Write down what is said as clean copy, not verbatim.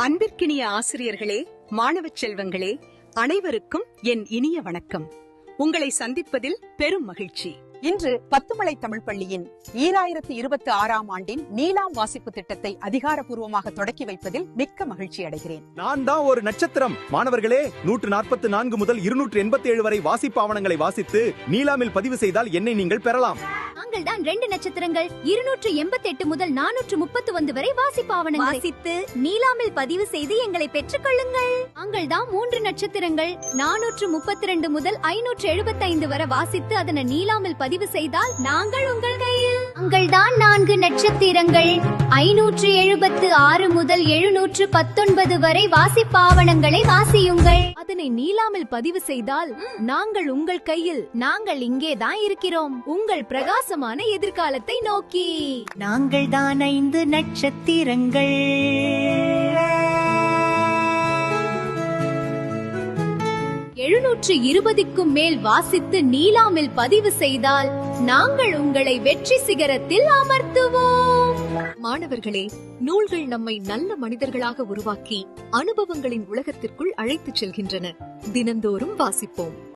அன்பிற்கினிய ஆசிரியர்களே, மாணவச் செல்வங்களே, அனைவருக்கும் என் இனிய வணக்கம். உங்களை சந்திப்பதில் பெரும் மகிழ்ச்சி. இன்று பத்துமலை தமிழ் பள்ளியின் 2026ஆம் ஆண்டின் நீலாம் வாசிப்பு திட்டத்தை அதிகாரப்பூர்வமாக தொடக்கி வைப்பதில் மிக்க மகிழ்ச்சி அடைகிறேன். நான் தான் ஒரு நட்சத்திரம். மாணவர்களே, 144 முதல் 287 வரை வாசிப்பு ஆவணங்களை வாசித்து நீலாமில் பதிவு செய்தால் என்னை நீங்கள் பெறலாம். நாங்கள் தான் 2 நட்சத்திரங்கள். 288 முதல் 431 வரை வாசிப்பு ஆவணங்களை வாசித்து நீலாமில் பதிவு செய்து எங்களை பெற்றுக் கொள்ளுங்கள். நாங்கள் தான் 3 நட்சத்திரங்கள். 432 முதல் 575 வரை வாசித்து அதனை நீலாமில் பதிவு செய்தால் நாங்கள் உங்கள் கையில். நாங்கள் தான் 4 நட்சத்திரங்கள். 576 முதல் 719 வரை வாசிப்பு ஆவணங்களை வாசியுங்கள். அதனை நீலாமில் பதிவு செய்தால் நாங்கள் உங்கள் கையில். நாங்கள் இங்கே தான் இருக்கிறோம், உங்கள் பிரகாசமான எதிர்காலத்தை நோக்கி. நாங்கள் தான் 5 நட்சத்திரங்கள். 720க்கும் மேல் வாசித்து நீலாமில் பதிவு செய்தால் நாங்கள் உங்களை வெற்றி சிகரத்தில் அமர்த்துவோம். மாணவர்களே, நூல்கள் நம்மை நல்ல மனிதர்களாக உருவாக்கி அனுபவங்களின் உலகத்திற்குள் அழைத்துச் செல்கின்றன. தினந்தோறும் வாசிப்போம்.